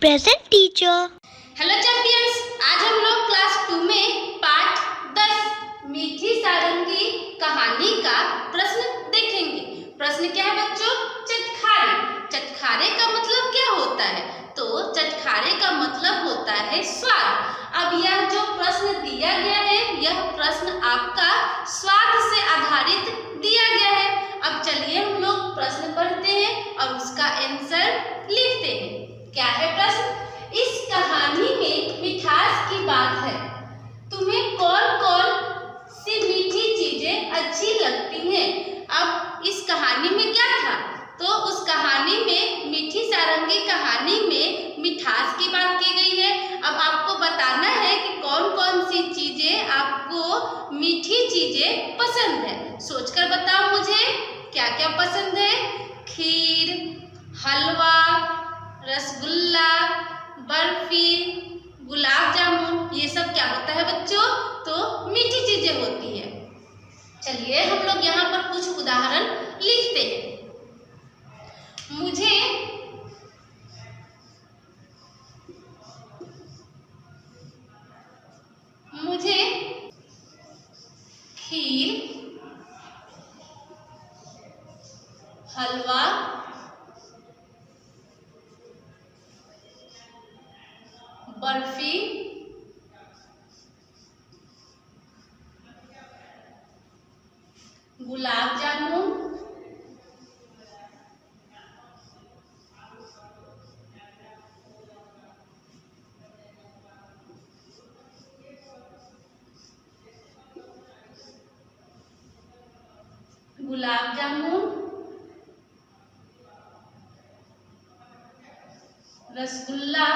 Present teacher. Hello champions, आज हम लोग क्लास 2 में पाठ 10 मीठी सारंगी कहानी का प्रश्न देखेंगे। प्रश्न क्या है बच्चों? चटखारे। चटखारे का मतलब क्या होता है? तो चटखारे का मतलब होता है स्वाद। अब यह जो प्रश्न दिया गया है, यह प्रश्न आपका स्वाद से आधारित दिया गया है। अब चलिए हम लोग प्रश्न पढ़ते हैं और उसका आंसर लिखते हैं। क्या है प्रश्न? इस कहानी में मिठास की बात है। तुम्हें कौन कौन सी मीठी चीजें अच्छी लगती हैं? अब इस कहानी में क्या था? तो उस कहानी में, मीठी सारंगी कहानी में मिठास की बात की गई है। अब आपको बताना है कि कौन कौन सी चीजें आपको मीठी चीजें पसंद है। सोचकर बताओ मुझे, क्या क्या पसंद है? खीर, हलवा, रसगुल्ला, बर्फी, गुलाब जामुन, ये सब क्या होता है बच्चों? तो मीठी चीजें होती है। चलिए हम लोग यहाँ पर कुछ उदाहरण लिखते हैं। मुझे खीर, हलवा, बर्फी, गुलाब जामुन, गुलाब जामुन, रसगुल्ला,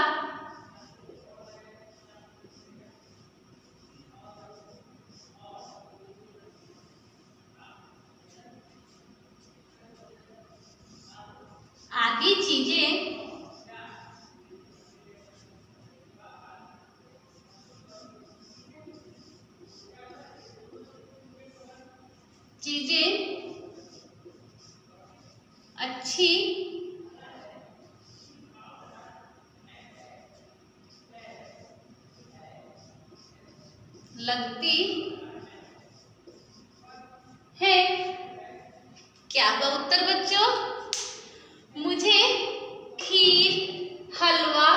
आदि चीजें अच्छी लगती है। क्या होगा उत्तर बच्चों? मुझे खीर, हलवा,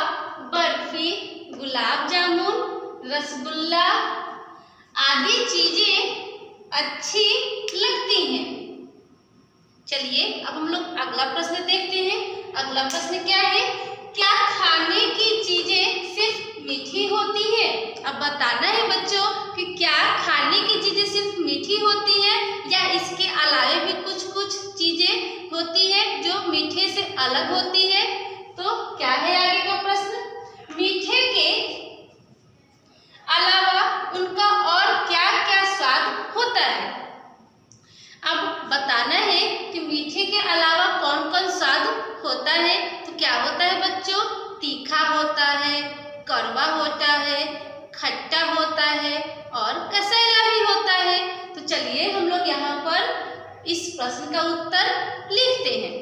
बर्फी, गुलाब जामुन, रसगुल्ला आदि चीजें अच्छी लगती हैं। चलिए अब हम लोग अगला प्रश्न देखते हैं। अगला प्रश्न क्या है? क्या खाने की चीजें सिर्फ मीठी होती है? अब बताना है बच्चों कि क्या खाने की चीजें सिर्फ मीठी होती है या इसके अलावा भी कुछ कुछ चीजें होती है जो मीठे से अलग होती है। तो क्या है आगे का प्रश्न? मीठे के अलावा उनका और क्या क्या स्वाद होता है? अब बताना है कि मीठे के अलावा कौन कौन स्वाद होता है। तो क्या होता है बच्चों? तीखा होता है, कड़वा होता है, खट्टा होता है और कसैला भी होता है। तो चलिए हम लोग यहाँ पर इस प्रश्न का उत्तर लिखते हैं।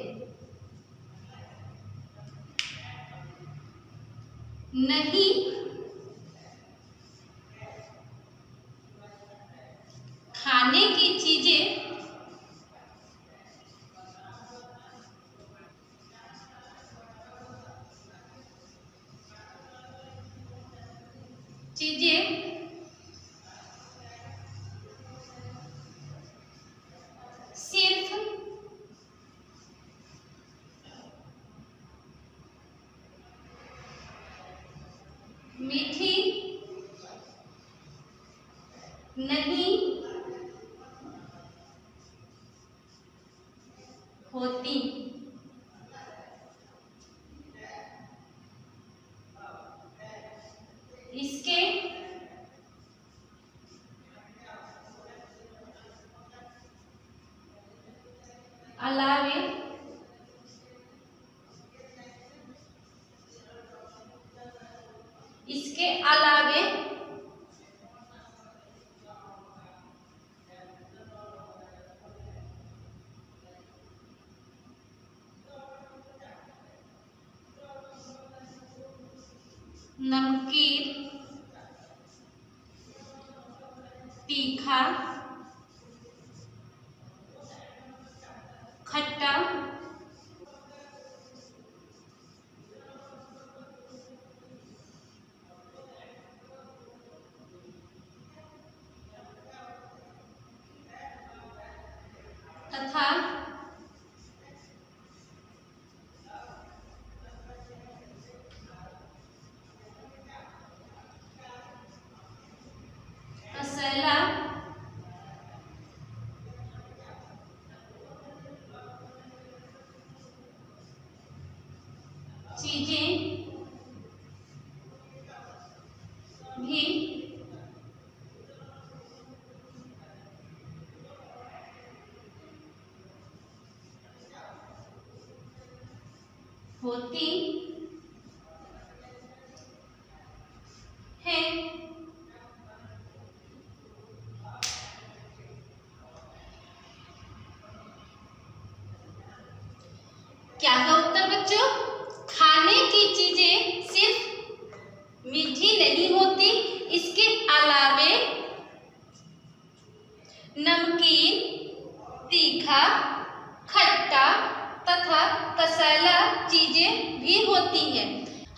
नहीं खाने की चीजें सिर्फ मीठी नहीं होती। इसके अलावे नमकीन, तीखा, खट्टा, तथा मसाला, चीजें भी होती है। क्या है उत्तर बच्चों? खाने की चीजें सिर्फ मीठी नहीं होती, इसके अलावे नमकीन, तीखा, खट्टा तथा तसैला चीजें भी होती हैं।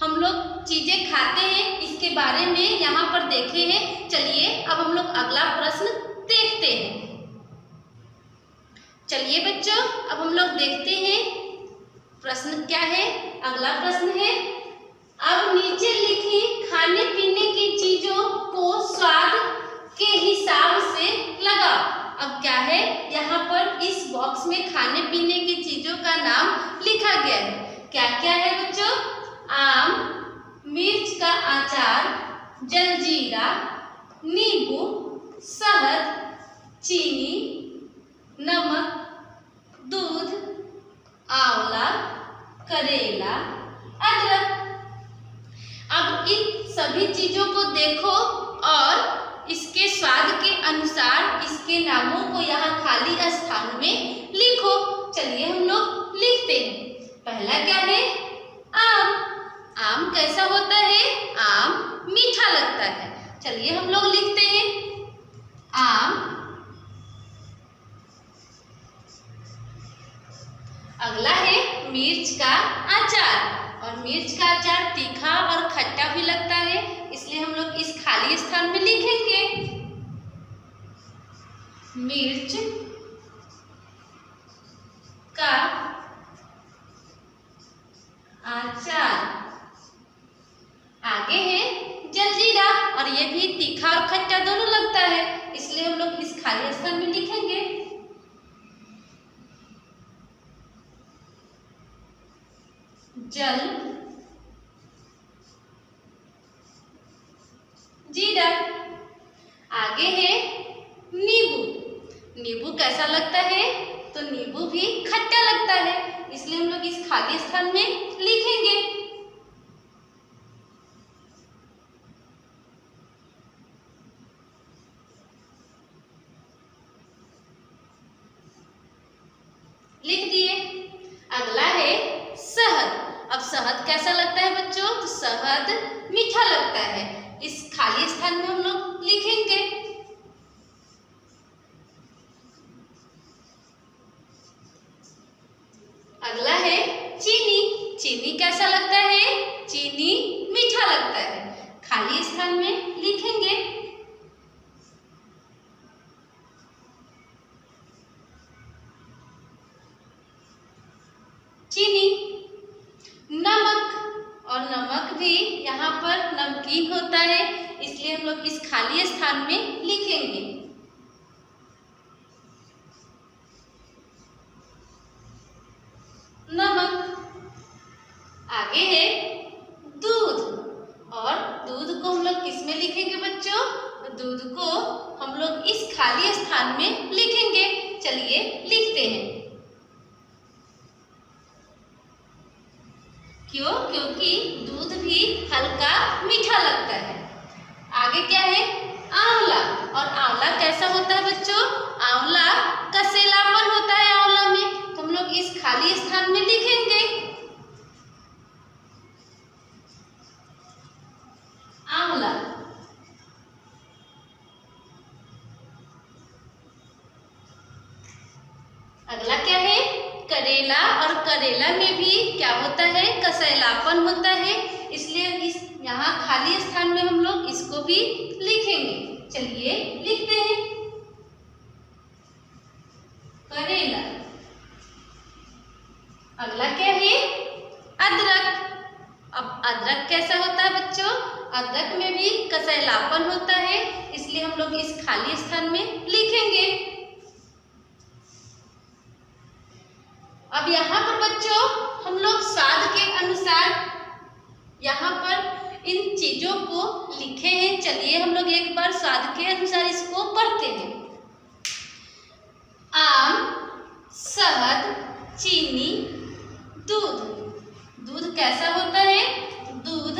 हम लोग चीजें खाते हैं, इसके बारे में यहाँ पर देखे हैं। चलिए अब हम लोग अगला प्रश्न देखते हैं। चलिए बच्चों अब हम लोग देखते हैं प्रश्न क्या है। अगला प्रश्न है, अब नीचे लिखी खाने पीने की चीजों को स्वाद के हिसाब से लगाओ। अब क्या है, यहाँ पर इस बॉक्स में खाने पीने की चीजों का नाम लिखा गया है। क्या क्या है बच्चों? आम, मिर्च का अचार, जलजीरा, नींबू, शहद, चीनी, नमक, दूध, आंवला, करेला, अदरक। अब इन सभी चीजों को देखो और इसके स्वाद के अनुसार इसके नामों को यहाँ खाली स्थान में लिखो। चलिए हम लोग लिखते हैं। पहला क्या है? आम। आम कैसा होता है? आम मीठा लगता है। चलिए हम लोग लिखते हैं आम। अगला है मिर्च का अचार, और मिर्च का अचार तीखा और खट्टा भी लगता है, इसलिए हम लोग इस खाली स्थान में लिखेंगे मिर्च का अचार। आगे है जलजीरा, और ये भी तीखा और खट्टा दोनों लगता है, इसलिए हम लोग इस खाली स्थान में लिखेंगे जल जीरा। आगे है नींबू। नींबू कैसा लगता है? तो नींबू भी खट्टा लगता है, इसलिए हम लोग इस खाली स्थान में लिखेंगे लिख दिए। अगला है शहद। अब शहद कैसा लगता है बच्चों? तो शहद मीठा लगता है, इस खाली स्थान में हम लोग लिखेंगे अगला है चीनी। चीनी कैसा लगता है? चीनी मीठा लगता है, खाली स्थान में लिखेंगे चीनी। नमक, और नमक भी यहाँ पर नमकीन होता है, इसलिए हम लोग इस खाली स्थान में लिखेंगे नमक। आगे है दूध, और दूध को हम लोग किस में लिखेंगे बच्चों? दूध को हम लोग इस खाली स्थान में लिखेंगे। चलिए लिखते हैं। क्यों? क्योंकि दूध भी हल्का मीठा लगता है। आगे क्या है? आंवला, और आंवला कैसा होता है बच्चों? आंवला कसेलापन होता है आंवला में, तो हम लोग इस खाली स्थान में लिखेंगे अगला क्या है? करेला, और करेला में भी क्या होता है? कसैलापन होता है, इसलिए इस यहाँ खाली स्थान में हम लोग इसको भी लिखेंगे। चलिए लिखते हैं करेला। अगला क्या है? अदरक। अब अदरक कैसा होता है बच्चों? अदरक में भी कसैलापन होता है, इसलिए हम लोग इस खाली स्थान में लिखेंगे। अब यहाँ पर बच्चों हम लोग स्वाद के अनुसार यहाँ पर इन चीजों को लिखे हैं। चलिए हम लोग एक बार स्वाद के अनुसार इसको पढ़ते हैं। आम, शहद, चीनी, दूध। दूध कैसा होता है? दूध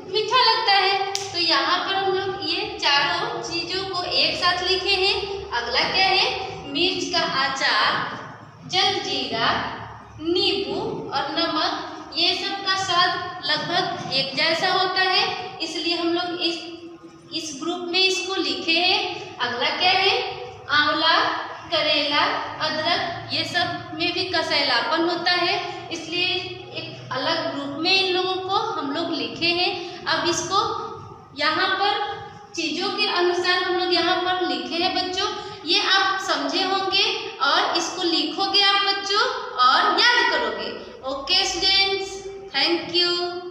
मीठा लगता है। तो यहाँ पर हम लोग ये चारों चीजों को एक साथ लिखे हैं। अगला क्या है? मिर्च का अचार, जलजीरा, नींबू और नमक, ये सब का स्वाद लगभग एक जैसा होता है, इसलिए हम लोग इस ग्रुप में इसको लिखे हैं। अगला क्या है? आंवला, करेला, अदरक, ये सब में भी कसैलापन होता है, इसलिए एक अलग ग्रुप में इन लोगों को हम लोग लिखे हैं। अब इसको यहाँ पर चीजों के अनुसार हम लोग यहाँ पर लिखे हैं बच्चों। ये आप समझे होंगे और इसको लिखोगे आप बच्चों और याद करोगे। Okay students, thank you.